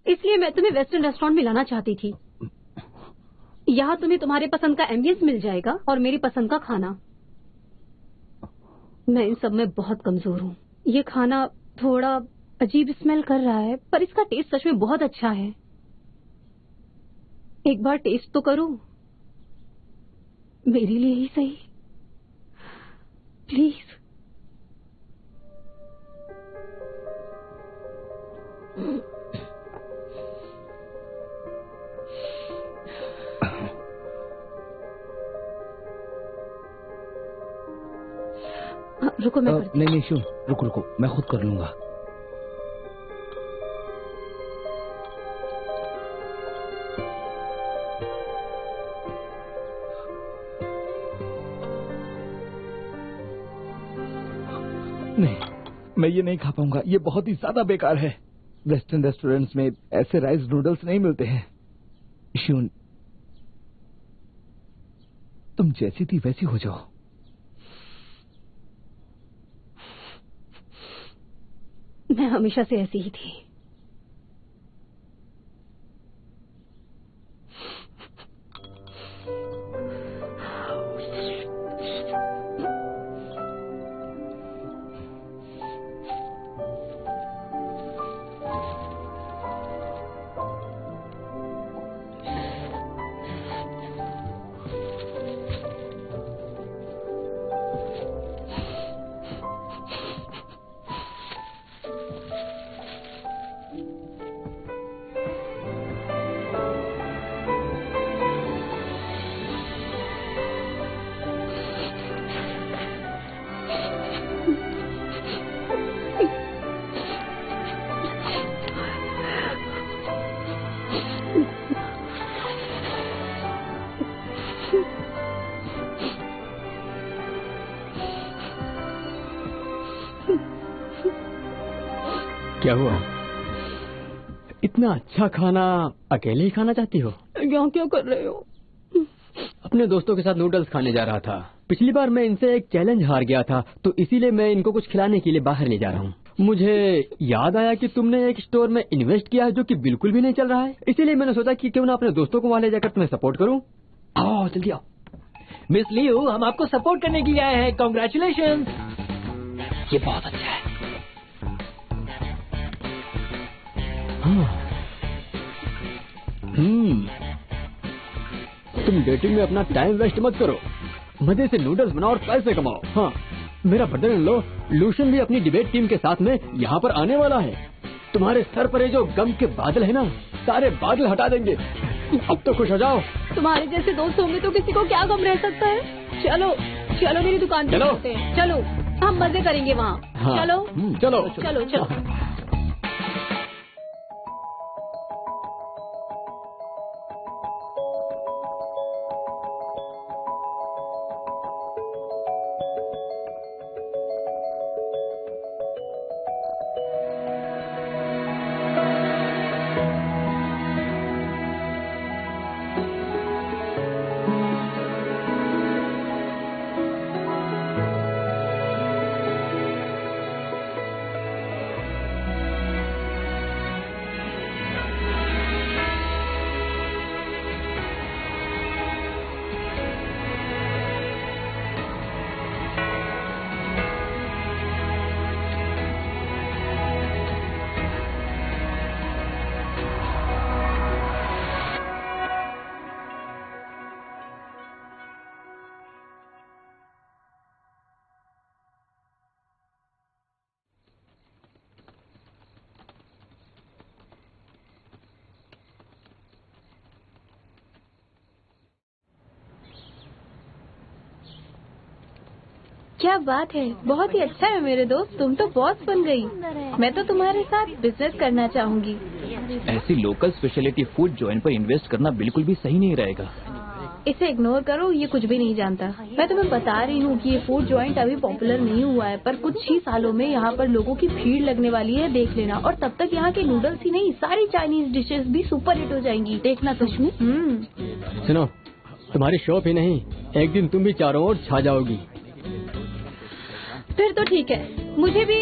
इसलिए मैं तुम्हें वेस्टर्न रेस्टोरेंट में लाना चाहती थी। यहाँ तुम्हें तुम्हारे पसंद का एम्बियंस मिल जाएगा और मेरी पसंद का खाना। मैं इन सब में बहुत कमजोर हूँ। ये खाना थोड़ा अजीब स्मेल कर रहा है, पर इसका टेस्ट सच में बहुत अच्छा है। एक बार टेस्ट तो करो, मेरे लिए ही सही, प्लीज। रुको, मैं नहीं शू, रुको, मैं खुद कर लूंगा। नहीं, मैं ये नहीं खा पाऊंगा, ये बहुत ही ज्यादा बेकार है। वेस्टर्न रेस्टोरेंट्स में ऐसे राइस नूडल्स नहीं मिलते हैं। शून, तुम जैसी थी वैसी हो जाओ। मैं हमेशा से ऐसी ही थी। क्या हुआ? इतना अच्छा खाना अकेले ही खाना चाहती हो? क्या कर रहे हो? अपने दोस्तों के साथ नूडल्स खाने जा रहा था। पिछली बार मैं इनसे एक चैलेंज हार गया था, तो इसीलिए मैं इनको कुछ खिलाने के लिए बाहर ले जा रहा हूँ। मुझे याद आया कि तुमने एक स्टोर में इन्वेस्ट किया है जो कि बिल्कुल भी नहीं चल रहा है, इसीलिए मैंने सोचा कि क्यों ना अपने दोस्तों को वहाँ ले जाकर तुम्हें सपोर्ट करूँ। आओ जल्दी आओ। मिस लियो, हम आपको सपोर्ट करने के लिए आए हैं। कांग्रेचुलेशन। ये बहुत अच्छा है। हाँ। तुम डेटिंग में अपना टाइम वेस्ट मत करो, मजे से नूडल्स बनाओ और पैसे कमाओ। हाँ, मेरा ब्रदर इन लॉ लूशन भी अपनी डिबेट टीम के साथ में यहाँ पर आने वाला है। तुम्हारे सर पर ये जो गम के बादल है ना, सारे बादल हटा देंगे। अब तो खुश हो जाओ। तुम्हारे जैसे दोस्त होंगे तो किसी को क्या गम रह सकता है। चलो चलो मेरी दुकान पे चलते हैं। चलो, हम मजे करेंगे वहाँ। हाँ। चलो चलो चलो चलो। क्या बात है, बहुत ही अच्छा है मेरे दोस्त, तुम तो बॉस बन गई। मैं तो तुम्हारे साथ बिजनेस करना चाहूंगी। ऐसी लोकल स्पेशलिटी फूड जॉइंट पर इन्वेस्ट करना बिल्कुल भी सही नहीं रहेगा। इसे इग्नोर करो, ये कुछ भी नहीं जानता। मैं तुम्हें बता रही हूँ कि ये फूड जॉइंट अभी पॉपुलर नहीं हुआ है, पर कुछ ही सालों में यहाँ पर लोगों की भीड़ लगने वाली है, देख लेना। और तब तक यहाँ के नूडल्स ही नहीं, सारी चाइनीज डिशेस भी सुपर हिट हो जाएंगी, देखना सच में। सुनो, तुम्हारी शॉप ही नहीं, एक दिन तुम भी चारों ओर छा जाओगी। फिर तो ठीक है, मुझे भी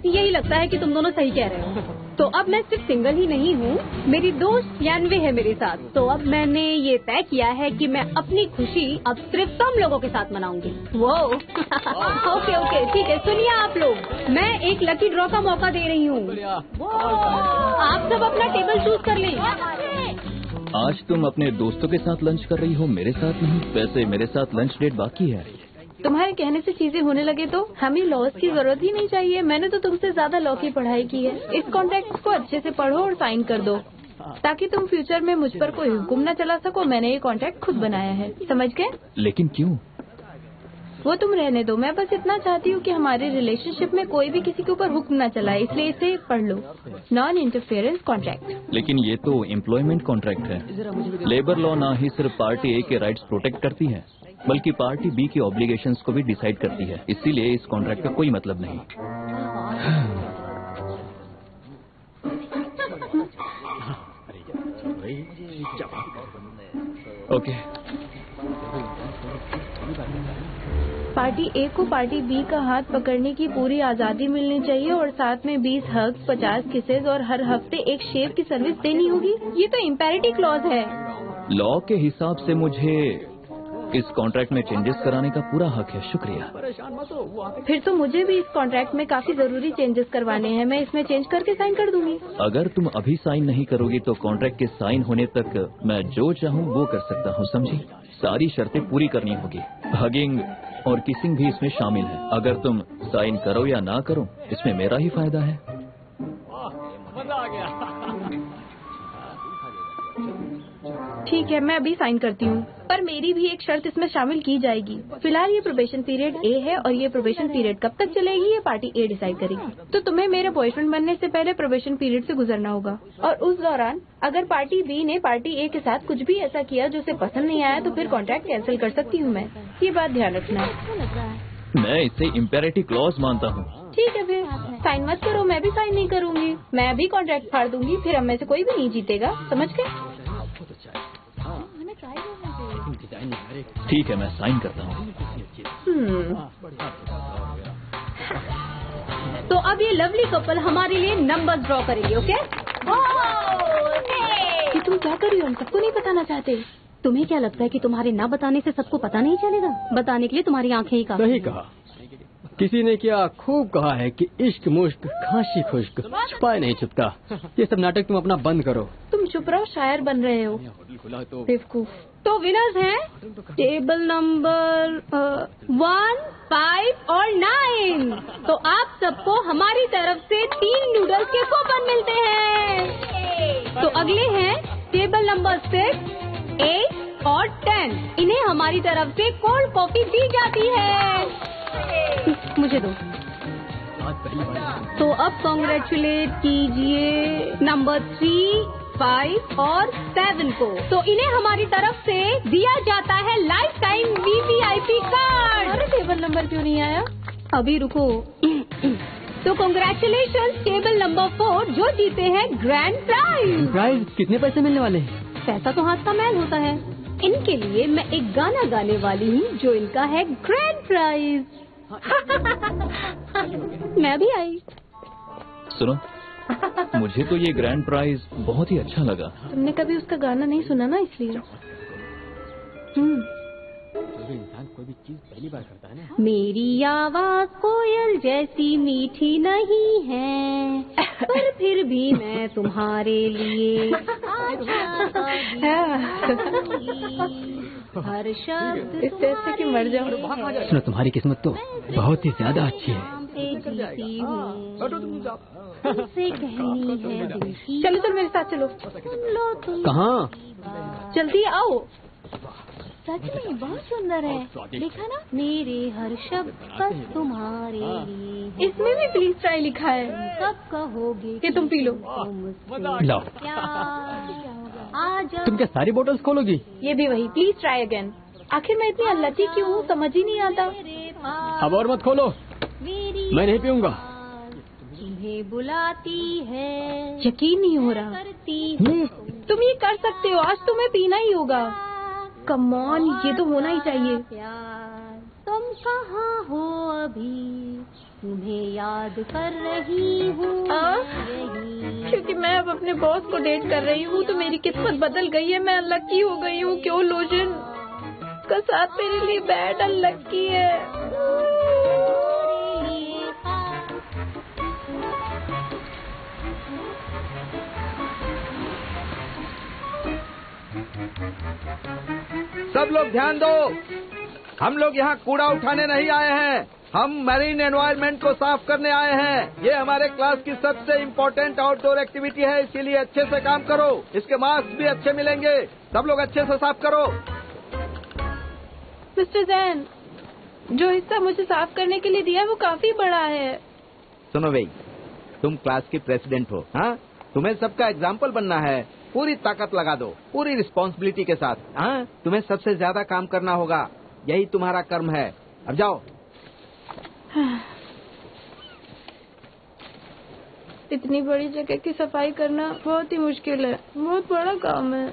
यही लगता है कि तुम दोनों सही कह रहे हो। तो अब मैं सिर्फ सिंगल ही नहीं हूँ, मेरी दोस्त यानवे है मेरे साथ। तो अब मैंने ये तय किया है कि मैं अपनी खुशी अब सिर्फ तुम लोगों के साथ मनाऊंगी। वो ओके ओके ठीक है, सुनिए आप लोग, मैं एक लकी ड्रॉ का मौका दे रही हूँ। आप सब अपना टेबल चूज कर लें। आज तुम अपने दोस्तों के साथ लंच कर रही हो, मेरे साथ नहीं। वैसे मेरे साथ लंच डेट बाकी है। तुम्हारे कहने से चीजें होने लगे तो हमें लॉस की जरूरत ही नहीं चाहिए। मैंने तो तुमसे ज्यादा लॉ की पढ़ाई की है। इस कॉन्ट्रैक्ट को अच्छे से पढ़ो और साइन कर दो ताकि तुम फ्यूचर में मुझ पर कोई हुक्म न चला सको। मैंने ये कॉन्ट्रैक्ट खुद बनाया है, समझ गए? लेकिन क्यों? वो तुम रहने दो, मैं बस इतना चाहती हूँ कि हमारे रिलेशनशिप में कोई भी किसी के ऊपर हुक्म न चलाए, इसलिए इसे पढ़ लो। Non interference contract. लेकिन ये तो एम्प्लॉयमेंट कॉन्ट्रैक्ट है। लेबर लॉ ना ही सिर्फ पार्टी ए के राइट्स प्रोटेक्ट करती है बल्कि पार्टी बी की ऑब्लिगेशंस को भी डिसाइड करती है। इसीलिए इस कॉन्ट्रैक्ट का कोई मतलब नहीं। ओके। पार्टी ए को पार्टी बी का हाथ पकड़ने की पूरी आजादी मिलनी चाहिए और साथ में 20 हग, 50 किसेज और हर हफ्ते एक शेव की सर्विस देनी होगी। ये तो इम्पेरेटिव क्लॉज है। लॉ के हिसाब से मुझे इस कॉन्ट्रैक्ट में चेंजेस कराने का पूरा हक है। शुक्रिया। फिर तो मुझे भी इस कॉन्ट्रैक्ट में काफी जरूरी चेंजेस करवाने हैं। मैं इसमें चेंज करके साइन कर दूंगी। अगर तुम अभी साइन नहीं करोगी तो कॉन्ट्रैक्ट के साइन होने तक मैं जो चाहूँ वो कर सकता हूँ, समझी? सारी शर्तें पूरी करनी होगी। हगिंग और किसिंग भी इसमें शामिल है। अगर तुम साइन करो या ना करो इसमें मेरा ही फायदा है। मजा आ गया। ठीक है, मैं अभी साइन करती हूँ, पर मेरी भी एक शर्त इसमें शामिल की जाएगी। फिलहाल ये प्रोबेशन पीरियड ए है और ये प्रोबेशन पीरियड कब तक चलेगी ये पार्टी ए डिसाइड करेगी। तो तुम्हें मेरे बॉयफ्रेंड बनने से पहले प्रोबेशन पीरियड से गुजरना होगा और उस दौरान अगर पार्टी बी ने पार्टी ए के साथ कुछ भी ऐसा किया जो उसे पसंद नहीं आया तो फिर कॉन्ट्रैक्ट कैंसिल कर सकती हूँ मैं। ये बात ध्यान रखना। मैं इसे इम्पेरेटिव क्लॉज मानता हूँ। ठीक है, फिर साइन मत करो, मैं भी साइन नहीं करूँगी। मैं भी कॉन्ट्रैक्ट फाड़ दूंगी, फिर हम में से कोई भी नहीं जीतेगा, समझ गए? ठीक है, मैं साइन करता हूँ। तो अब ये लवली कपल हमारे लिए नंबर ड्रॉ करेंगे। ओके? कि तुम क्या कर रही हो? हम सबको नहीं बताना चाहते। तुम्हें क्या लगता है कि तुम्हारे ना बताने से सबको पता नहीं चलेगा? बताने के लिए तुम्हारी आंखें ही काफी। सही कहा। किसी ने क्या खूब कहा है कि इश्क मुश्क खांसी खुश्क छुपाए नहीं छुपता। ये सब नाटक तुम अपना बंद करो। तुम चुप रहो, शायर बन रहे हो बेवकूफ। तो विनर्स हैं टेबल नंबर 1, 5 और 9। तो आप सबको हमारी तरफ से 3 नूडल्स के कूपन मिलते हैं। तो अगले हैं टेबल नंबर 6, 8 और 10। इन्हें हमारी तरफ से कोल्ड कॉफी दी जाती है। मुझे दो। तो अब कॉन्ग्रेचुलेट कीजिए नंबर 3, 5 और 7 को। तो इन्हें हमारी तरफ से दिया जाता है लाइफ टाइम VVIP कार्ड। अरे टेबल नंबर क्यों नहीं आया? अभी रुको। तो कॉन्ग्रेचुलेशन टेबल नंबर 4 जो जीते हैं ग्रैंड प्राइज। प्राइज कितने पैसे मिलने वाले हैं? पैसा तो हाथ का मैल होता है। इनके लिए मैं एक गाना गाने वाली हूँ जो इनका है ग्रैंड प्राइज। मैं भी आई। सुनो, मुझे तो ये ग्रैंड प्राइज बहुत ही अच्छा लगा। तुमने कभी उसका गाना नहीं सुना ना, इसलिए। इंसान कोई भी चीज पहली बार करता है ना। मेरी आवाज कोयल जैसी मीठी नहीं है, पर फिर भी मैं तुम्हारे लिए हर शब्द इस तरह कि मर जाओ। सुनो, तुम्हारी किस्मत तो बहुत ही ज्यादा अच्छी है। जीती हूँ, तुमसे कहनी है दिल की। चलो चलो मेरे साथ चलो। कहाँ? जल्दी आओ। सच में बहुत सुंदर है, देखा ना? मेरे हर शब्द बस तुम्हारे लिए। इसमें भी प्लीज ट्राई लिखा है। कब कहोगे ये तुम पी लो। लो। तुम क्या सारी बोतल्स खोलोगी? ये भी वही, प्लीज ट्राई अगेन। आखिर मैं इतनी अल्लती क्यों हूँ, समझ ही नहीं आता। अब और मत खोलो, मैं नहीं पीऊंगा। तुम्हें बुलाती है, यकीन नहीं हो रहा। करती तुम ये कर सकते हो, आज तुम्हें पीना ही होगा। कम ऑन, ये तो होना ही चाहिए। प्यार। तुम कहाँ हो अभी? तुम्हें याद कर रही हूँ क्योंकि मैं अब अपने बॉस को डेट कर रही हूँ तो मेरी किस्मत बदल गई है। मैं अनलकी हो गई हूँ। क्यों लोजन का साथ मेरे लिए बैड अनलकी है। सब लोग ध्यान दो, हम लोग यहाँ कूड़ा उठाने नहीं आए हैं, हम मैरीन एनवायरनमेंट को साफ करने आए हैं। ये हमारे क्लास की सबसे इम्पोर्टेंट आउटडोर एक्टिविटी है, इसीलिए अच्छे से काम करो। इसके मार्क्स भी अच्छे मिलेंगे। सब लोग अच्छे से साफ करो। मिस्टर जैन, जो हिस्सा मुझे साफ करने के लिए दिया वो काफी बड़ा है। सुनो भाई, तुम क्लास की प्रेसिडेंट हो, हाँ? तुम्हें सबका एग्जाम्पल बनना है। पूरी ताकत लगा दो, पूरी रिस्पॉन्सिबिलिटी के साथ। हाँ, तुम्हें सबसे ज्यादा काम करना होगा, यही तुम्हारा कर्म है। अब जाओ। इतनी बड़ी जगह की सफाई करना बहुत ही मुश्किल है, बहुत बड़ा काम है।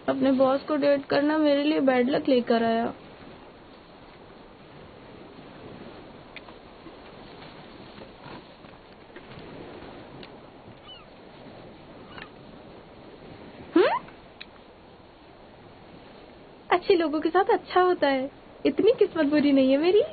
अपने बॉस को डेट करना मेरे लिए बैड लक लेकर आया। अच्छे लोगों के साथ अच्छा होता है। इतनी किस्मत बुरी नहीं है मेरी।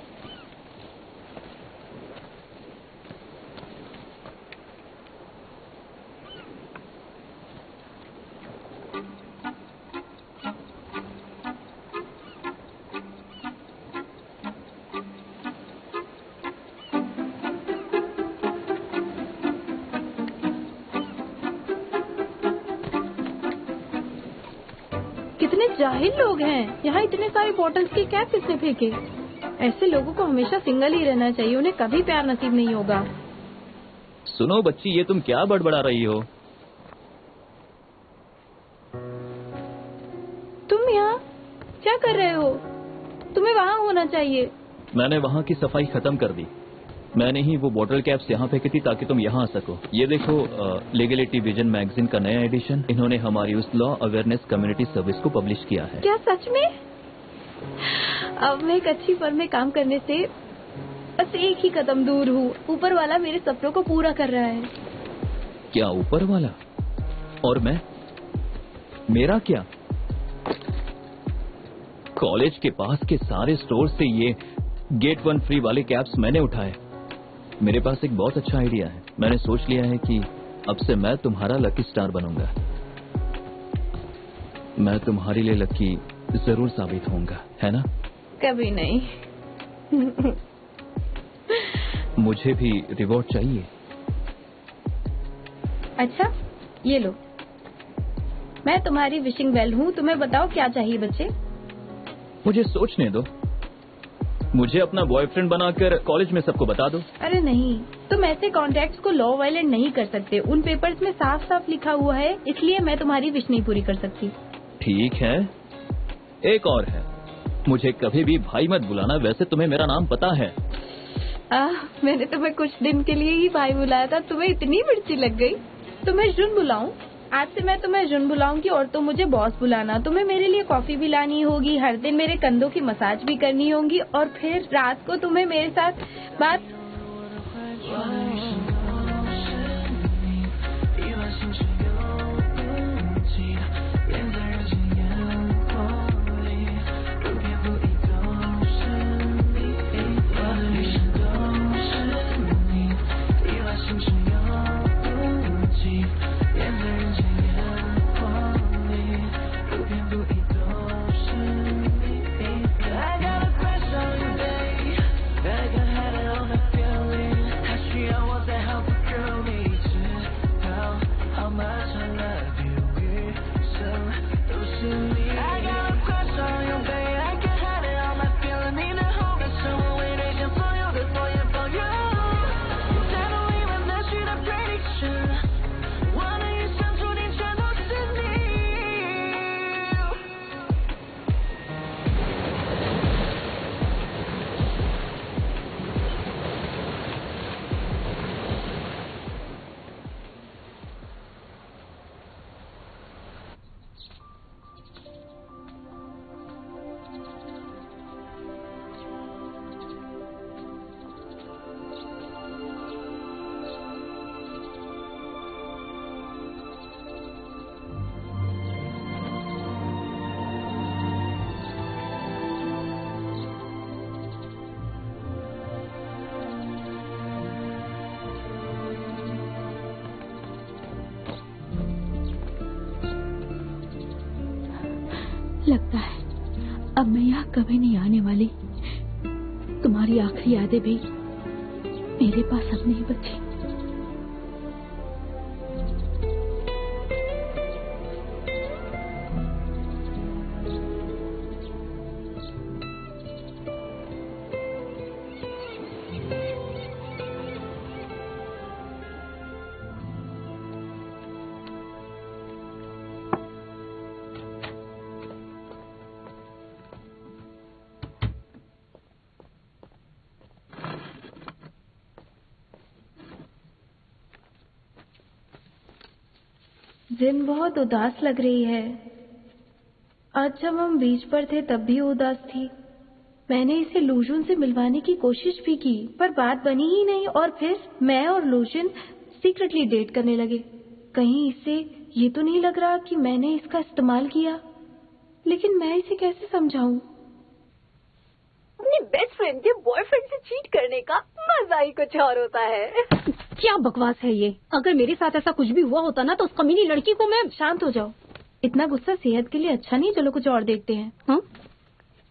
कितने जाहिल लोग हैं। यहाँ इतने सारे बॉटल्स के कैप किसने फेंके? ऐसे लोगों को हमेशा सिंगल ही रहना चाहिए, उन्हें कभी प्यार नसीब नहीं होगा। सुनो बच्ची, ये तुम क्या बड़बड़ा रही हो? तुम यहाँ क्या कर रहे हो? तुम्हें वहाँ होना चाहिए। मैंने वहाँ की सफाई खत्म कर दी। मैंने ही वो बॉटल कैप्स यहाँ फेंकी थी ताकि तुम यहाँ आ सको। ये देखो, लीगलिटी विजन मैगजीन का नया एडिशन। इन्होंने हमारी उस लॉ अवेयरनेस कम्युनिटी सर्विस को पब्लिश किया है। क्या सच में? अब मैं एक अच्छी फर्म में काम करने से बस एक ही कदम दूर हूँ। ऊपर वाला मेरे सपनों को पूरा कर रहा है। क्या ऊपर वाला? और मैं? मेरा क्या? कॉलेज के पास के सारे स्टोर से ये गेट 1 फ्री वाले कैप्स मैंने उठाए। मेरे पास एक बहुत अच्छा आइडिया है। मैंने सोच लिया है कि अब से मैं तुम्हारा लकी स्टार बनूंगा। मैं तुम्हारे लिए लकी जरूर साबित होऊंगा, है ना? कभी नहीं। मुझे भी रिवॉर्ड चाहिए। अच्छा, ये लो। मैं तुम्हारी विशिंग बेल हूँ। तुम्हें बताओ क्या चाहिए बच्चे? मुझे सोचने दो। मुझे अपना बॉयफ्रेंड बनाकर कॉलेज में सबको बता दो। अरे नहीं, तुम ऐसे कॉन्ट्रैक्ट्स को लॉ वायलेंट नहीं कर सकते। उन पेपर्स में साफ साफ लिखा हुआ है, इसलिए मैं तुम्हारी विश नहीं पूरी कर सकती। ठीक है, एक और है। मुझे कभी भी भाई मत बुलाना। वैसे तुम्हें मेरा नाम पता है। मैंने तुम्हें कुछ दिन के लिए ही भाई बुलाया था, तुम्हें इतनी मिर्ची लग गई। तुम्हें जुन बुलाऊं? आज से मैं तुम्हें जुन बुलाऊंगी और तुम मुझे बॉस बुलाना। तुम्हें मेरे लिए कॉफी भी लानी होगी, हर दिन मेरे कंधों की मसाज भी करनी होगी और फिर रात को तुम्हें मेरे साथ बात। लगता है अब मैं यहाँ कभी नहीं आने वाली। तुम्हारी आखिरी यादें भी मेरे पास अब नहीं बची। जिन बहुत उदास लग रही है। आज जब हम बीच पर थे तब भी उदास थी। मैंने इसे लूजून से मिलवाने की कोशिश भी की पर बात बनी ही नहीं और फिर मैं और लूजून सीक्रेटली डेट करने लगे। कहीं इसे ये तो नहीं लग रहा कि मैंने इसका इस्तेमाल किया, लेकिन मैं इसे कैसे समझाऊं? अपने बेस्ट फ्रेंड के बॉयफ्रेंड से चीट करने का मजा ही कुछ और होता है। क्या बकवास है ये? अगर मेरे साथ ऐसा कुछ भी हुआ होता ना तो उस कमीनी लड़की को मैं। शांत हो जाओ, इतना गुस्सा सेहत के लिए अच्छा नहीं। चलो कुछ और देखते हैं। हाँ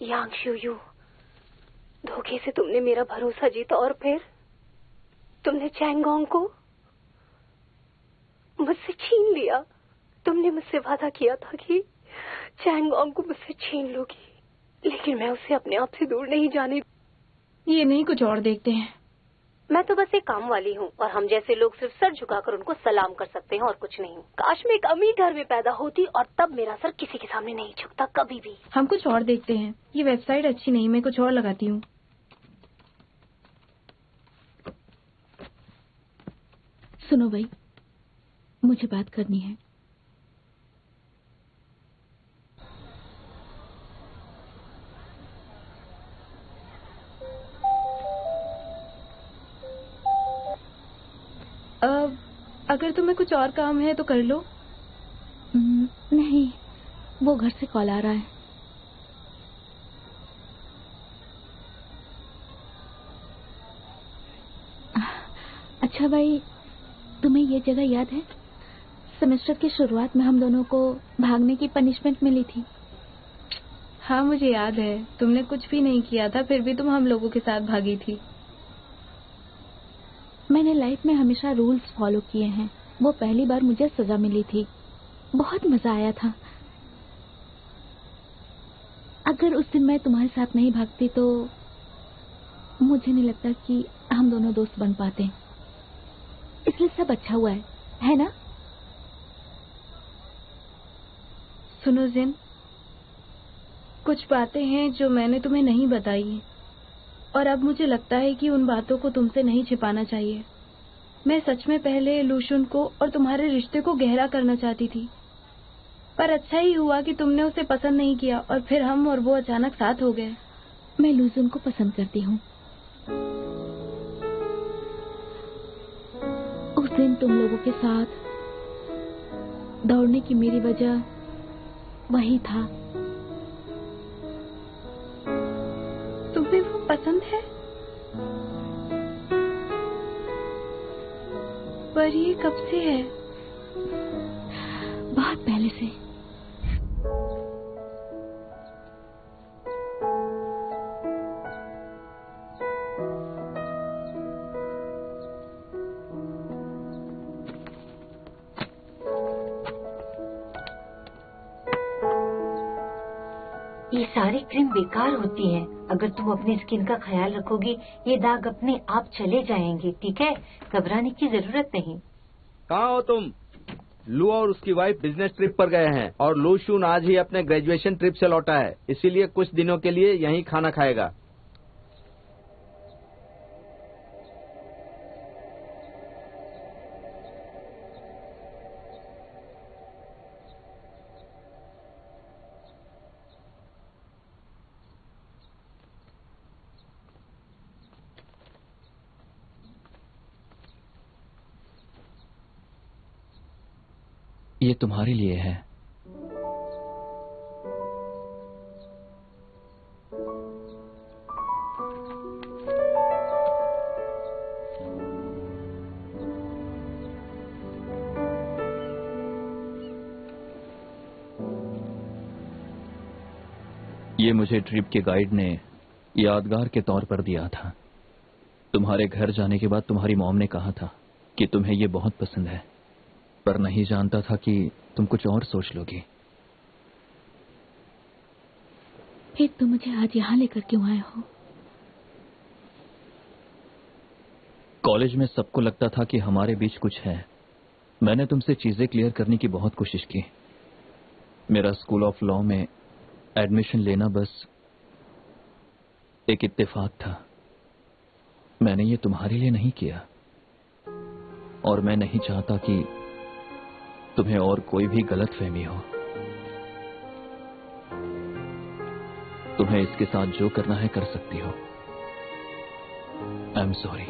यांग यू, धोखे से तुमने मेरा भरोसा जीता और फिर तुमने चैंगोंग को मुझसे छीन लिया। तुमने मुझसे वादा किया था कि चैंगोंग को मुझसे छीन लोगी, लेकिन मैं उसे अपने आप से दूर नहीं जाने। ये नहीं, कुछ और देखते हैं। मैं तो बस एक काम वाली हूँ और हम जैसे लोग सिर्फ सर झुकाकर उनको सलाम कर सकते हैं और कुछ नहीं। काश मैं एक अमीर घर में पैदा होती और तब मेरा सर किसी के सामने नहीं झुकता कभी भी। हम कुछ और देखते हैं। ये वेबसाइट अच्छी नहीं, मैं कुछ और लगाती हूँ। सुनो भाई, मुझे बात करनी है। अगर तुम्हें कुछ और काम है तो कर लो। नहीं, वो घर से कॉल आ रहा है। अच्छा भाई, तुम्हें ये जगह याद है? सेमेस्टर की शुरुआत में हम दोनों को भागने की पनिशमेंट मिली थी। हाँ मुझे याद है, तुमने कुछ भी नहीं किया था फिर भी तुम हम लोगों के साथ भागी थी। मैंने लाइफ में हमेशा रूल्स फॉलो किए हैं। वो पहली बार मुझे सजा मिली थी, बहुत मजा आया था। अगर उस दिन मैं तुम्हारे साथ नहीं भागती तो मुझे नहीं लगता कि हम दोनों दोस्त बन पाते। इसलिए सब अच्छा हुआ है ना? सुनो जिन, कुछ बातें हैं जो मैंने तुम्हें नहीं बताई और अब मुझे लगता है कि उन बातों को तुमसे नहीं छिपाना चाहिए। मैं सच में पहले लूशुन को और तुम्हारे रिश्ते को गहरा करना चाहती थी, पर अच्छा ही हुआ कि तुमने उसे पसंद नहीं किया और फिर हम और वो अचानक साथ हो गए। मैं लूशुन को पसंद करती हूँ। उस दिन तुम लोगों के साथ दौड़ने की मेरी वजह वही था। तुम्हें वो पसंद है? पर ये कब से है? बहुत पहले से। ये सारी क्रीम बेकार होती है। अगर तुम अपनी स्किन का ख्याल रखोगी ये दाग अपने आप चले जाएंगे, ठीक है? घबराने की जरूरत नहीं। कहाँ हो तुम? लू और उसकी वाइफ बिजनेस ट्रिप पर गए हैं और लू शून आज ही अपने ग्रेजुएशन ट्रिप से लौटा है, इसीलिए कुछ दिनों के लिए यहीं खाना खाएगा। ये तुम्हारे लिए है। ये मुझे ट्रिप के गाइड ने यादगार के तौर पर दिया था। तुम्हारे घर जाने के बाद तुम्हारी मॉम ने कहा था कि तुम्हें ये बहुत पसंद है, पर नहीं जानता था कि तुम कुछ और सोच लोगी। फिर तुम मुझे आज यहाँ लेकर क्यों आए हो? कॉलेज में सबको लगता था कि हमारे बीच कुछ है। मैंने तुमसे चीजें क्लियर करने की बहुत कोशिश की। मेरा स्कूल ऑफ लॉ में एडमिशन लेना बस एक इत्तेफाक था। मैंने ये तुम्हारे लिए नहीं किया, और मैं नहीं चाहता कि तुम्हें और कोई भी गलतफहमी हो। तुम्हें इसके साथ जो करना है कर सकती हो। I am sorry.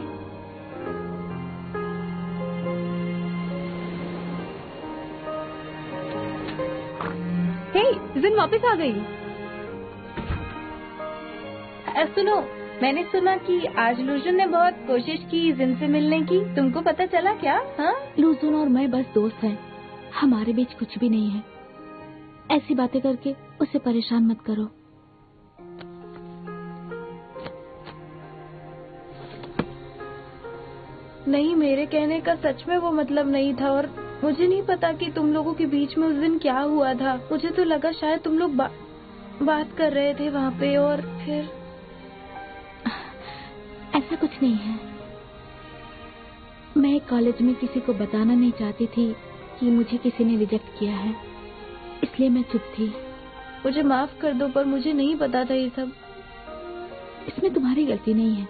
जिन वापस आ गई। सुनो, मैंने सुना कि आज लूजुन ने बहुत कोशिश की जिन से मिलने की। तुमको पता चला क्या? हाँ, लूजुन और मैं बस दोस्त हैं। हमारे बीच कुछ भी नहीं है। ऐसी बातें करके उसे परेशान मत करो। नहीं, मेरे कहने का सच में वो मतलब नहीं था, और मुझे नहीं पता कि तुम लोगों के बीच में उस दिन क्या हुआ था। मुझे तो लगा शायद तुम लोग बात कर रहे थे वहाँ पे, और फिर ऐसा कुछ नहीं है। मैं कॉलेज में किसी को बताना नहीं चाहती थी कि मुझे किसी ने रिजेक्ट किया है, इसलिए मैं चुप थी। मुझे माफ कर दो, पर मुझे नहीं पता था ये सब। इसमें तुम्हारी गलती नहीं है।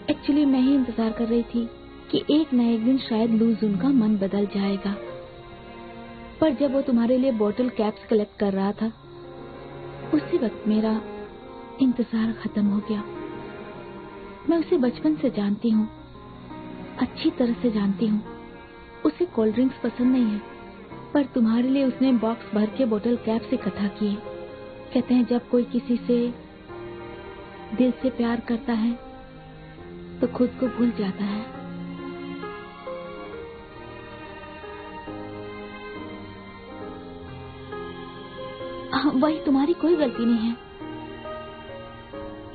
एक्चुअली मैं ही इंतजार कर रही थी कि एक न एक दिन शायद लूजुन का मन बदल जाएगा, पर जब वो तुम्हारे लिए बॉटल कैप्स कलेक्ट कर रहा था, उसी वक्त मेरा इंतजार खत्म हो गया। मैं उसे बचपन से जानती हूँ, अच्छी तरह से जानती हूँ। उसे कोल्ड ड्रिंक्स पसंद नहीं है, पर तुम्हारे लिए उसने बॉक्स भर के बोतल कैप्स इकट्ठा किए। कहते हैं जब कोई किसी से दिल से प्यार करता है तो खुद को भूल जाता है। वही तुम्हारी कोई गलती नहीं है,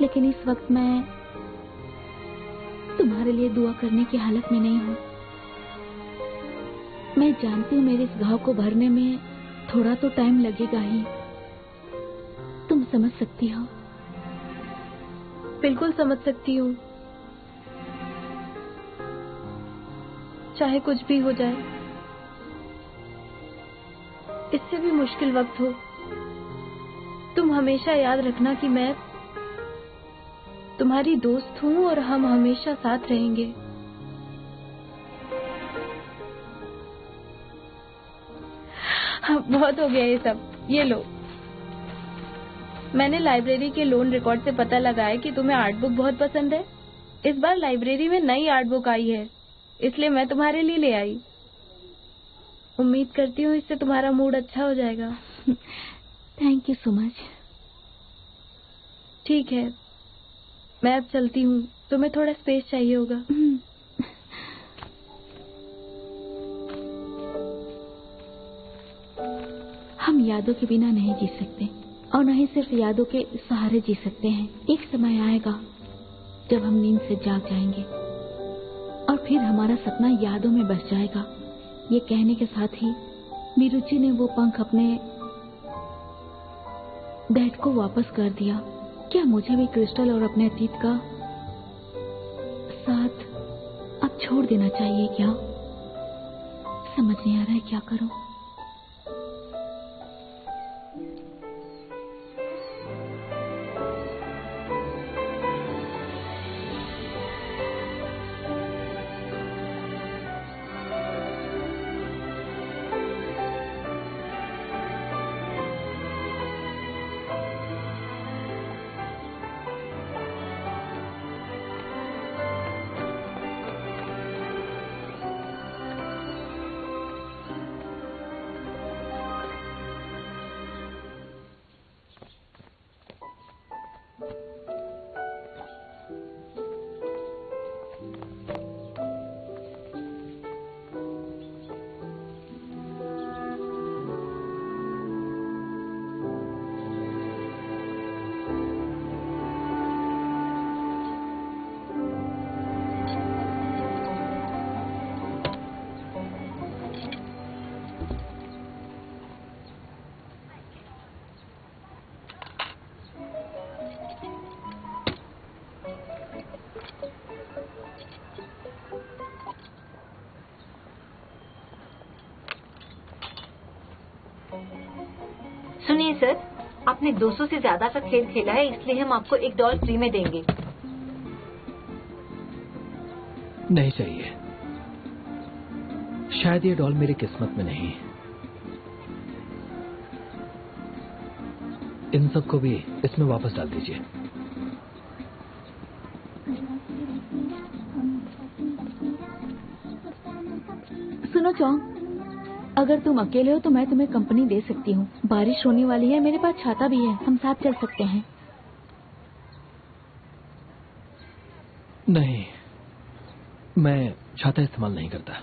लेकिन इस वक्त मैं तुम्हारे लिए दुआ करने की हालत में नहीं हूँ। मैं जानती हूँ मेरे इस घाव को भरने में थोड़ा तो टाइम लगेगा ही। तुम समझ सकती हो? बिल्कुल समझ सकती हूँ। चाहे कुछ भी हो जाए, इससे भी मुश्किल वक्त हो, तुम हमेशा याद रखना कि मैं तुम्हारी दोस्त हूँ और हम हमेशा साथ रहेंगे। हाँ, बहुत हो गया ये सब। ये लो, मैंने लाइब्रेरी के लोन रिकॉर्ड से पता लगाया कि तुम्हें आर्ट बुक बहुत पसंद है। इस बार लाइब्रेरी में नई आर्ट बुक आई है, इसलिए मैं तुम्हारे लिए ले आई। उम्मीद करती हूँ इससे तुम्हारा मूड अच्छा हो जाएगा। Thank you so much. ठीक है, मैं अब चलती हूँ। तुम्हें थोड़ा स्पेस चाहिए होगा। हम यादों के बिना नहीं जी सकते, और न ही सिर्फ यादों के सहारे जी सकते हैं। एक समय आएगा जब हम नींद से जाग जाएंगे और फिर हमारा सपना यादों में बस जाएगा। ये कहने के साथ ही मिरुचि ने वो पंख अपने डैड को वापस कर दिया। क्या मुझे भी क्रिस्टल और अपने अतीत का साथ अब छोड़ देना चाहिए क्या? समझ नहीं आ रहा है क्या करूं। सुनिए सर, आपने 200 से ज्यादा का खेल खेला है, इसलिए हम आपको एक डॉल फ्री में देंगे। नहीं चाहिए, शायद ये डॉल मेरी किस्मत में नहीं। इन सबको भी इसमें वापस डाल दीजिए। सुनो चौंग, अगर तुम अकेले हो तो मैं तुम्हें कंपनी दे सकती हूँ। बारिश होने वाली है, मेरे पास छाता भी है, हम साथ चल सकते हैं। नहीं, मैं छाता इस्तेमाल नहीं करता।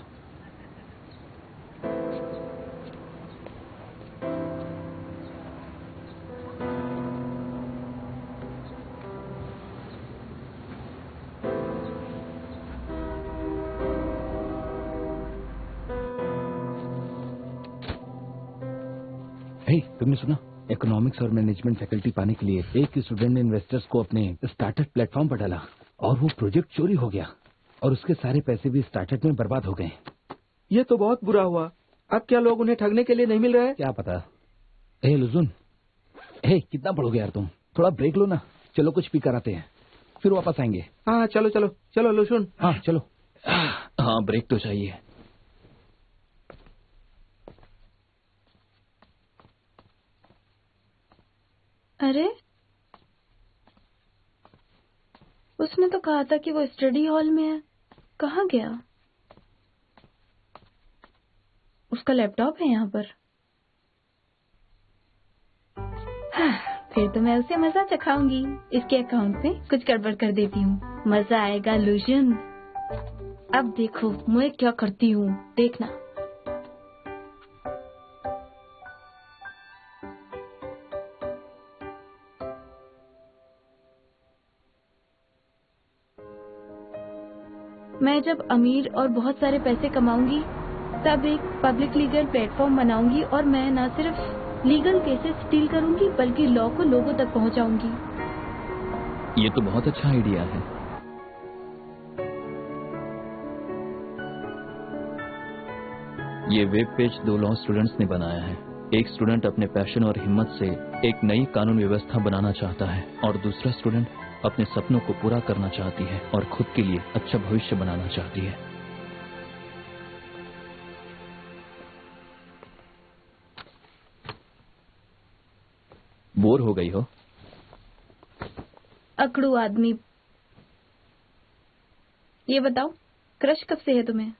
तुमने सुना, इकोनॉमिक्स और मैनेजमेंट फैकल्टी पाने के लिए एक स्टूडेंट ने इन्वेस्टर्स को अपने स्टार्टअप प्लेटफॉर्म पर डाला और वो प्रोजेक्ट चोरी हो गया और उसके सारे पैसे भी स्टार्टअप में बर्बाद हो गए। ये तो बहुत बुरा हुआ। अब क्या लोग उन्हें ठगने के लिए नहीं मिल रहे? क्या पता। लुजुन, कितना पढ़ोगे यार तुम, थोड़ा ब्रेक लो ना। चलो कुछ पी कर आते हैं, फिर वापस आएंगे। हाँ चलो चलो चलो लुजुन। हाँ चलो। हाँ ब्रेक तो चाहिए। अरे उसने तो कहा था कि वो स्टडी हॉल में है, कहाँ गया? उसका लैपटॉप है यहाँ पर। हाँ, फिर तो मैं उसे मजा चखाऊंगी। इसके अकाउंट में कुछ गड़बड़ कर देती हूँ, मजा आएगा लुजन। अब देखो मैं क्या करती हूँ, देखना। मैं जब अमीर और बहुत सारे पैसे कमाऊंगी तब एक पब्लिक लीगल प्लेटफॉर्म बनाऊंगी और मैं न सिर्फ लीगल केसेस डील करूंगी बल्कि लॉ को लोगों तक पहुंचाऊंगी। ये तो बहुत अच्छा आइडिया है। ये वेब पेज 2 लॉ स्टूडेंट्स ने बनाया है। एक स्टूडेंट अपने पैशन और हिम्मत से एक नई कानून व्यवस्था बनाना चाहता है और दूसरा स्टूडेंट अपने सपनों को पूरा करना चाहती है और खुद के लिए अच्छा भविष्य बनाना चाहती है। बोर हो गई हो? अकड़ू आदमी। ये बताओ, क्रश कब से है तुम्हें?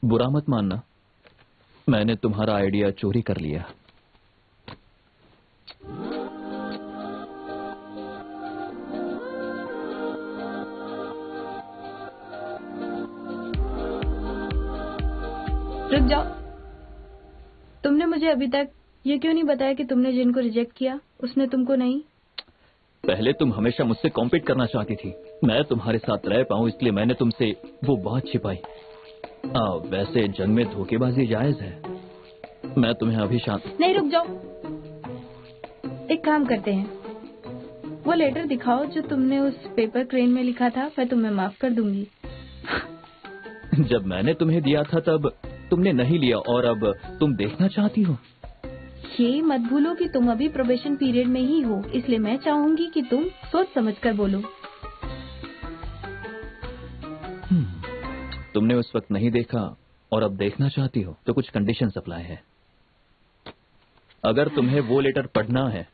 बुरा मत मानना, मैंने तुम्हारा आइडिया चोरी कर लिया। रुक जाओ, तुमने मुझे अभी तक ये क्यों नहीं बताया कि तुमने जिनको रिजेक्ट किया उसने तुमको नहीं? पहले तुम हमेशा मुझसे कॉम्पीट करना चाहती थी। मैं तुम्हारे साथ रह पाऊं इसलिए मैंने तुमसे वो बात छिपाई। वैसे जंग में धोखेबाजी जायज है। मैं तुम्हें अभी शांत। नहीं, रुक जाओ, एक काम करते हैं, वो लेटर दिखाओ जो तुमने उस पेपर क्रेन में लिखा था, मैं तुम्हें माफ कर दूंगी। जब मैंने तुम्हें दिया था तब तुमने नहीं लिया और अब तुम देखना चाहती हो। ये मत भूलो कि तुम अभी प्रोबेशन पीरियड में ही हो, इसलिए मैं चाहूंगी कि तुम सोच समझकर बोलो। तुमने उस वक्त नहीं देखा और अब देखना चाहती हो तो कुछ कंडीशंस अप्लाई है। अगर तुम्हें वो लेटर पढ़ना है,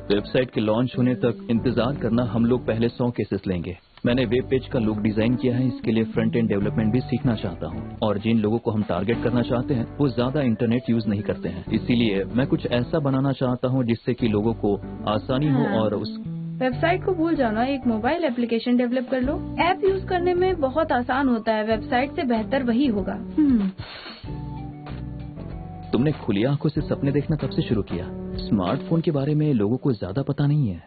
वेबसाइट के लॉन्च होने तक इंतजार करना। हम लोग पहले 100 केसेस लेंगे। मैंने वेब पेज का लुक डिजाइन किया है, इसके लिए फ्रंट एंड डेवलपमेंट भी सीखना चाहता हूँ और जिन लोगों को हम टारगेट करना चाहते हैं वो ज्यादा इंटरनेट यूज नहीं करते हैं, इसीलिए मैं कुछ ऐसा बनाना चाहता हूँ जिससे कि लोगों को आसानी हो। और उस वेबसाइट को भूल जाना, एक मोबाइल एप्लीकेशन डेवलप कर लो। ऐप यूज करने में बहुत आसान होता है, वेबसाइट से बेहतर वही होगा। तुमने खुली आंखों से सपने देखना तब से शुरू किया। स्मार्टफोन के बारे में लोगों को ज्यादा पता नहीं है।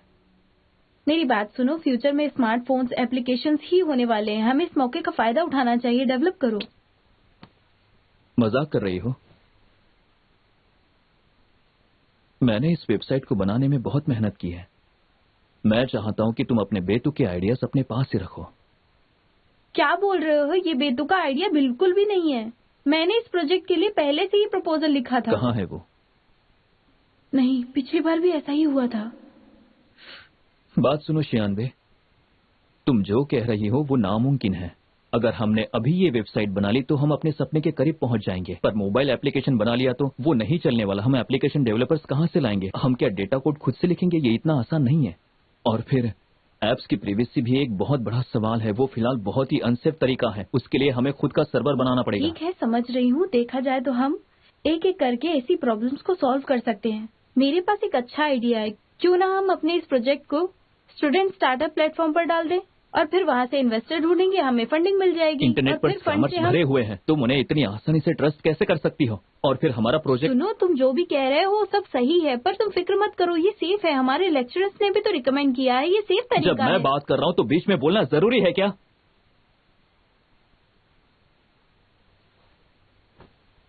मेरी बात सुनो, फ्यूचर में स्मार्टफोन्स एप्लीकेशंस ही होने वाले हैं, हमें इस मौके का फायदा उठाना चाहिए। डेवलप करो। मजाक कर रही हो? मैंने इस वेबसाइट को बनाने में बहुत मेहनत की है। मैं चाहता हूं कि तुम अपने बेतुके आइडियाज अपने पास ही रखो। क्या बोल रहे हो? ये बेतुका आइडिया बिल्कुल भी नहीं है। मैंने इस प्रोजेक्ट के लिए पहले से ही प्रपोजल लिखा था। कहाँ है वो? नहीं, पिछली बार भी ऐसा ही हुआ था। बात सुनो शियानवे, तुम जो कह रही हो वो नामुमकिन है। अगर हमने अभी ये वेबसाइट बना ली तो हम अपने सपने के करीब पहुंच जाएंगे, पर मोबाइल एप्लीकेशन बना लिया तो वो नहीं चलने वाला। हम एप्लीकेशन डेवलपर्स कहाँ से लाएंगे? हम क्या डेटा कोड खुद से लिखेंगे? ये इतना आसान नहीं है। और फिर एप्स की प्राइवेसी भी एक बहुत बड़ा सवाल है। वो फिलहाल बहुत ही अनसेफ तरीका है। उसके लिए हमें खुद का सर्वर बनाना पड़ेगा। ठीक है, समझ रही हूँ। देखा जाए तो हम एक एक करके ऐसी प्रॉब्लम्स को सॉल्व कर सकते हैं। मेरे पास एक अच्छा आइडिया है। क्यों ना हम अपने इस प्रोजेक्ट को स्टूडेंट स्टार्टअप प्लेटफॉर्म पर डाल दें और फिर वहाँ से इन्वेस्टर ढूंढेंगे, हमें फंडिंग मिल जाएगी। इंटरनेट पर स्कैमर्स भरे हुए हैं, तुम उन्हें इतनी आसानी से ट्रस्ट कैसे कर सकती हो? और फिर हमारा प्रोजेक्ट। सुनो, तुम जो भी कह रहे हो सब सही है, पर तुम फिक्र मत करो, ये सेफ है। हमारे लेक्चरर्स ने भी तो रिकमेंड किया है, ये सेफ तरीका है। जब मैं बात कर रहा हूँ तो बीच में बोलना जरूरी है क्या?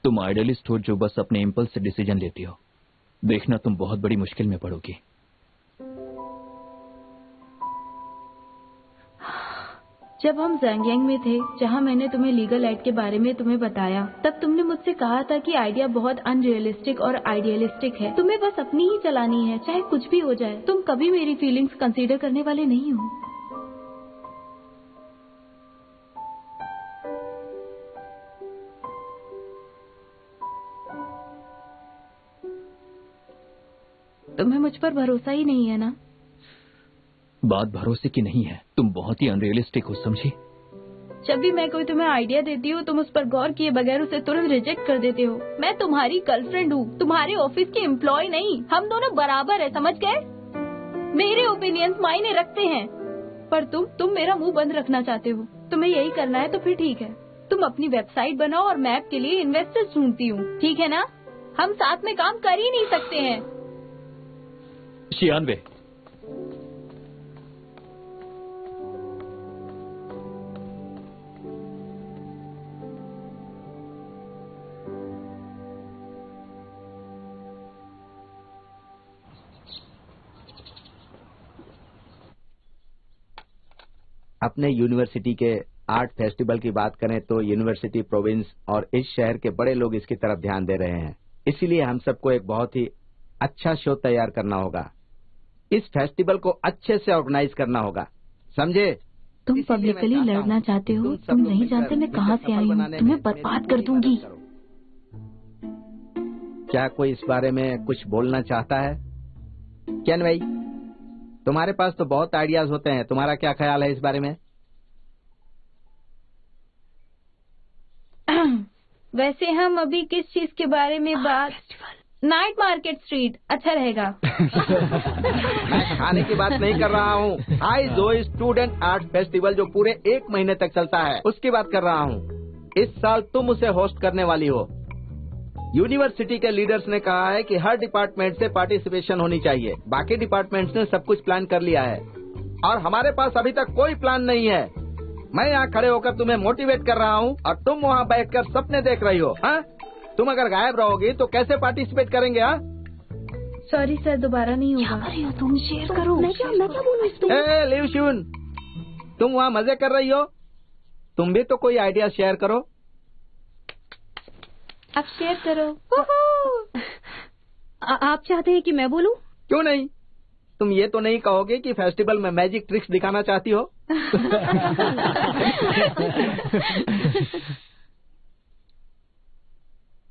तुम आइडियलिस्ट हो जो बस अपने इम्पल्स से डिसीजन लेती हो। देखना तुम बहुत बड़ी मुश्किल में पड़ोगी। जब हम ज़ेंगियांग में थे, जहाँ मैंने तुम्हें लीगल एड के बारे में तुम्हें बताया, तब तुमने मुझसे कहा था कि आइडिया बहुत अनरियलिस्टिक और आइडियलिस्टिक है। तुम्हें बस अपनी ही चलानी है, चाहे कुछ भी हो जाए। तुम कभी मेरी फीलिंग्स कंसीडर करने वाले नहीं हो। तुम्हें मुझ पर भरोसा ही नहीं है ना? बात भरोसे की नहीं है, तुम बहुत ही अनरियलिस्टिक हो, समझी? जब भी मैं कोई तुम्हें आइडिया देती हूँ, तुम उस पर गौर किए बगैर उसे तुरंत रिजेक्ट कर देते हो। मैं तुम्हारी गर्लफ्रेंड हूँ, तुम्हारे ऑफिस की एम्प्लॉय नहीं। हम दोनों बराबर है, समझ गए? मेरे ओपिनियंस मायने रखते हैं, पर तुम मेरा मुंह बंद रखना चाहते हो। तुम्हें यही करना है तो फिर ठीक है, तुम अपनी वेबसाइट बनाओ और मैं ऐप के लिए इन्वेस्टर्स ढूंढती हूँ, ठीक है ना? हम साथ में काम कर ही नहीं सकते हैं। शियानवे, अपने यूनिवर्सिटी के आर्ट फेस्टिवल की बात करें तो यूनिवर्सिटी प्रोविंस और इस शहर के बड़े लोग इसकी तरफ ध्यान दे रहे हैं। इसीलिए हम सबको एक बहुत ही अच्छा शो तैयार करना होगा। इस फेस्टिवल को अच्छे से ऑर्गेनाइज करना होगा, समझे? तुम पब्लिकली लड़ना चाहते हो? तुम नहीं जानते मैं कहाँ से आई हूँ, तुम्हें बर्बाद कर दूंगी। क्या कोई इस बारे में कुछ बोलना चाहता है? क्या भाई, तुम्हारे पास तो बहुत आइडियाज होते हैं, तुम्हारा क्या ख्याल है इस बारे में? वैसे हम अभी किस चीज के बारे में बात? नाइट मार्केट स्ट्रीट अच्छा रहेगा। मैं खाने की बात नहीं कर रहा हूँ। हाई जोई स्टूडेंट आर्ट फेस्टिवल जो पूरे 1 महीने तक चलता है, उसकी बात कर रहा हूँ। इस साल तुम उसे होस्ट करने वाली हो। यूनिवर्सिटी के लीडर्स ने कहा है कि हर डिपार्टमेंट से पार्टिसिपेशन होनी चाहिए। बाकी डिपार्टमेंट्स ने सब कुछ प्लान कर लिया है और हमारे पास अभी तक कोई प्लान नहीं है। मैं यहाँ खड़े होकर तुम्हें मोटिवेट कर रहा हूँ और तुम वहाँ बैठकर सपने देख रही हो। हाँ, तुम अगर गायब रहोगी तो कैसे पार्टिसिपेट करेंगे? हाँ, सॉरी सर, दोबारा नहीं होगा। तुम शेयर करो। मैं क्या बोलूं? ए लिव शून, तुम वहाँ मजे कर रही हो, तुम भी तो कोई आइडिया शेयर करो। आप शेयर करो। आप चाहते हैं कि मैं बोलूं? क्यों नहीं? तुम ये तो नहीं कहोगे कि फेस्टिवल में मैजिक ट्रिक्स दिखाना चाहती हो?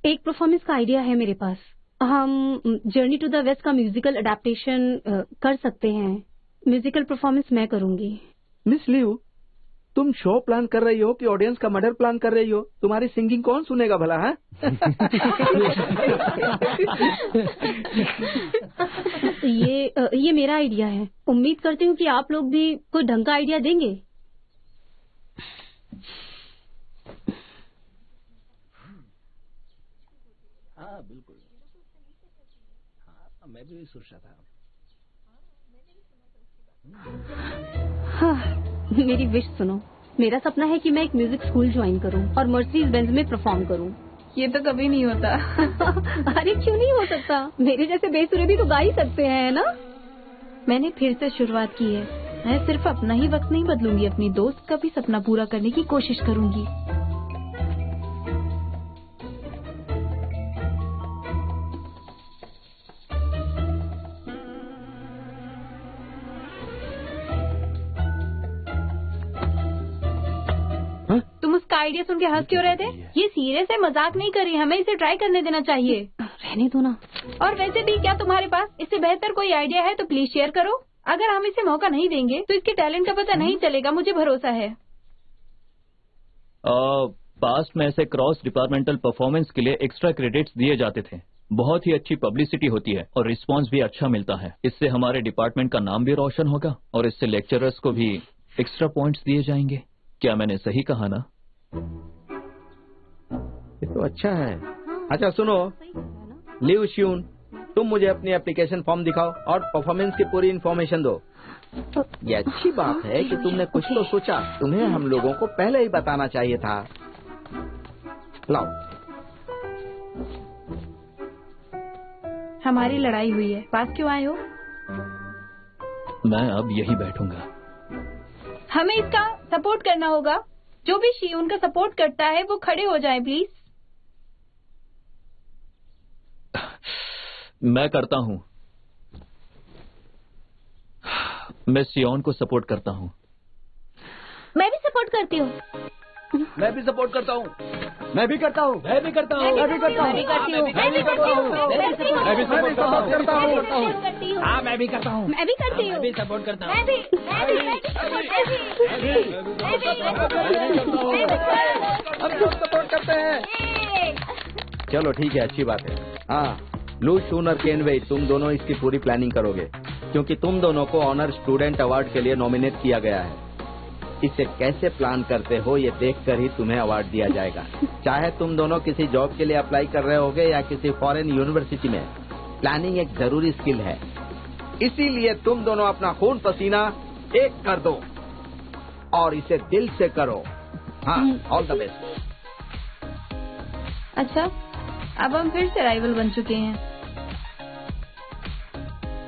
एक परफॉर्मेंस का आइडिया है मेरे पास। हम जर्नी टू द वेस्ट का म्यूजिकल अडेप्टेशन कर सकते हैं। म्यूजिकल परफॉर्मेंस मैं करूंगी। मिस लिव, तुम शो प्लान कर रही हो कि ऑडियंस का मर्डर प्लान कर रही हो? तुम्हारी सिंगिंग कौन सुनेगा भला? है ये मेरा आइडिया है। उम्मीद करती हूँ कि आप लोग भी कोई ढंग का आइडिया देंगे। हाँ बिल्कुल, हाँ मैं भी सोच रहा था। हाँ, मेरी विश सुनो। मेरा सपना है कि मैं एक म्यूजिक स्कूल ज्वाइन करूं और मर्सिडीज बेंज में परफॉर्म करूं। ये तो कभी नहीं होता। अरे क्यों नहीं हो सकता? मेरे जैसे बेसुरे भी तो गा ही सकते हैं, है ना? मैंने फिर से शुरुआत की है। मैं सिर्फ अपना ही वक्त नहीं बदलूंगी, अपनी दोस्त का भी सपना पूरा करने की कोशिश करूंगी। आइडिया सुन के हंस क्यों रहे थे? ये सीरियस है, मजाक नहीं कर रही, हमें इसे ट्राई करने देना चाहिए। रहने दो ना। और वैसे भी क्या तुम्हारे पास इससे बेहतर कोई आइडिया है तो प्लीज शेयर करो। अगर हम इसे मौका नहीं देंगे तो इसके टैलेंट का पता नहीं चलेगा, मुझे भरोसा है। पास्ट में ऐसे क्रॉस डिपार्टमेंटल परफॉर्मेंस के लिए एक्स्ट्रा क्रेडिट्स दिए जाते थे। बहुत ही अच्छी पब्लिसिटी होती है और रिस्पांस भी अच्छा मिलता है। इससे हमारे डिपार्टमेंट का नाम भी रोशन होगा और इससे लेक्चरर्स को भी एक्स्ट्रा पॉइंट्स दिए जाएंगे। क्या मैंने सही कहा ना? ये तो अच्छा है। अच्छा सुनो, लिव श्यून, तुम मुझे अपनी एप्लीकेशन फॉर्म दिखाओ और परफॉर्मेंस की पूरी इन्फॉर्मेशन दो। ये अच्छी बात है कि तुमने कुछ तो सोचा। तुम्हें हम लोगों को पहले ही बताना चाहिए था। लाओ। हमारी लड़ाई हुई है, पास क्यों आए हो? मैं अब यही बैठूंगा। हमें इसका सपोर्ट करना होगा। जो भी श्यून का सपोर्ट करता है वो खड़े हो जाए प्लीज। मैं करता हूँ। मैं सियोन को सपोर्ट करता हूँ। मैं भी सपोर्ट करती हूँ। मैं भी सपोर्ट करता हूँ। मैं भी करता हूँ। मैं भी करती हूँ। मैं भी सपोर्ट करती हूँ। मैं भी सपोर्ट करता हूँ। हाँ मैं भी करता हूँ। मैं भी करती हूँ। मैं भी सपोर्ट करता हूँ। मैं भी हम सब सपोर्ट करते हैं। चलो ठीक है, अच्छी बात है। हाँ, लू शून और केनवे, तुम दोनों इसकी पूरी प्लानिंग करोगे क्योंकि तुम दोनों को ऑनर स्टूडेंट अवार्ड के लिए नॉमिनेट किया गया है। इसे कैसे प्लान करते हो ये देखकर ही तुम्हें अवार्ड दिया जाएगा। चाहे तुम दोनों किसी जॉब के लिए अप्लाई कर रहे होगे या किसी फॉरेन यूनिवर्सिटी में, प्लानिंग एक जरूरी स्किल है। इसीलिए तुम दोनों अपना खून पसीना एक कर दो और इसे दिल से करो। हाँ, ऑल द बेस्ट। अच्छा, अब हम फिर से राइवल बन चुके हैं।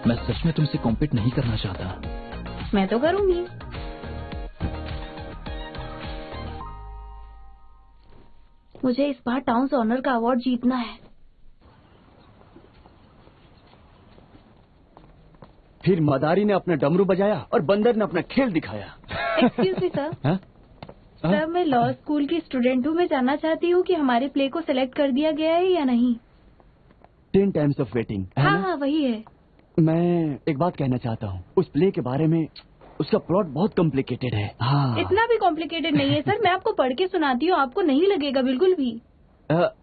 मैं सच में तुमसे कॉम्पीट नहीं करना चाहता। मैं तो करूंगी। मुझे इस बार टाउन्स ऑनर का अवार्ड जीतना है। फिर मदारी ने अपना डमरू बजाया और बंदर ने अपना खेल दिखाया। Excuse me sir. सर, मैं लॉ स्कूल की स्टूडेंट हूँ। मैं जानना चाहती हूँ कि हमारे प्ले को सिलेक्ट कर दिया गया है या नहीं। 10 टाइम्स ऑफ वेटिंग। हाँ, वही है। मैं एक बात कहना चाहता हूँ, उस प्ले के बारे में। उसका प्लॉट बहुत कॉम्प्लिकेटेड है। हाँ, इतना भी कॉम्प्लिकेटेड नहीं है सर। मैं आपको पढ़ के सुनाती हूँ, आपको नहीं लगेगा बिल्कुल भी।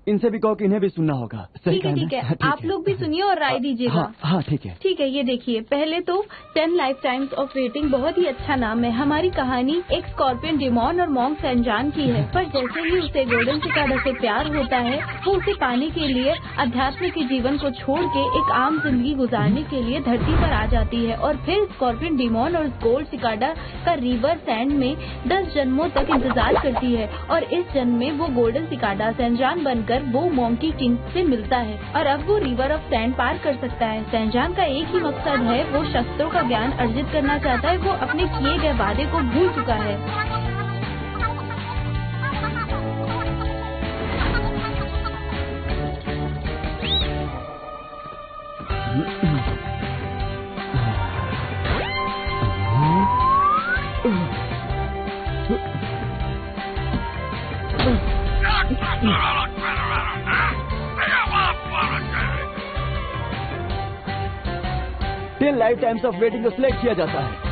इनसे भी कहो कि इन्हें भी सुनना होगा। ठीक है, ठीक है। आप लोग भी सुनिए और राय दीजिएगा। हाँ, ठीक है। ठीक है, ये देखिए। पहले तो 10 लाइफ टाइम्स ऑफ वेटिंग बहुत ही अच्छा नाम है। हमारी कहानी एक स्कॉर्पियन डिमॉन और मॉन्क सैनजान की है। पर जैसे ही उसे गोल्डन सिकाडा से प्यार होता है, वो उसे पाने के लिए अध्यात्म के जीवन को छोड़ के एक आम जिंदगी गुजारने के लिए धरती पर आ जाती है। और फिर स्कॉर्पियन डिमॉन और गोल्ड सिकाडा का रिवर सैंड में 10 जन्मों तक इंतजार करती है। और इस जन्म में वो गोल्डन सिकाडा सैनजान बनकर वो मॉन्की किंग से मिलता है और अब वो रिवर ऑफ सैंड पार कर सकता है। सैनजान का एक ही मकसद है, वो शस्त्रों का ज्ञान अर्जित करना चाहता है। वो अपने किए गए वादे को भूल चुका है। लाइफ टाइम्स ऑफ वेटिंग को सिलेक्ट किया जाता है।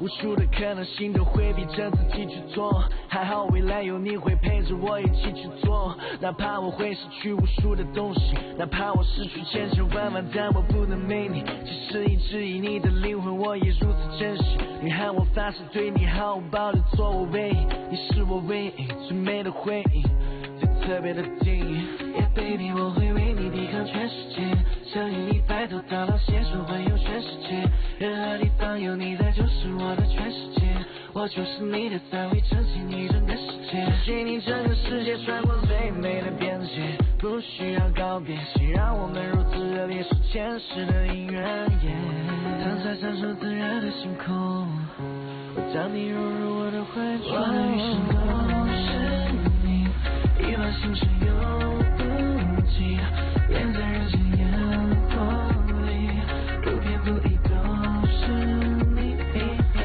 无数的可能性都会逼着自己去做，还好未来有你会陪着我一起去做，哪怕我会失去无数的东西，哪怕我失去千千万万，但我不能没你。即使一直以你的灵魂，我也如此珍惜。女孩，我发誓对你毫无保留，做我唯一，你是我唯一最美的回忆，最特别的定义。Yeah baby， 我会为你抵抗全世界，相信你白头到老，携手环游全世界。任何地方有你在，就是我的全世界。我就是你的菜，会撑起你整个世界。给你整个世界穿过最美的边界，不需要告别，谁让我们如此热烈，是前世的姻缘。躺在享受自然的星空，我将你融入我的怀中。我的余生都是你，一往情深永不及，眼在人间烟火里，不偏不倚都是你。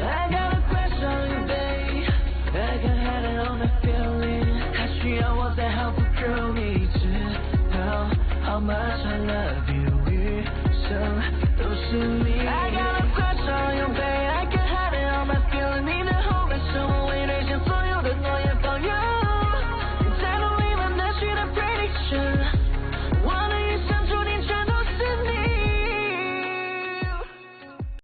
I got a crush on you, babe. I can hide it on my feeling. 还需要我再好不够你知道 how much I love you， 余生都是你。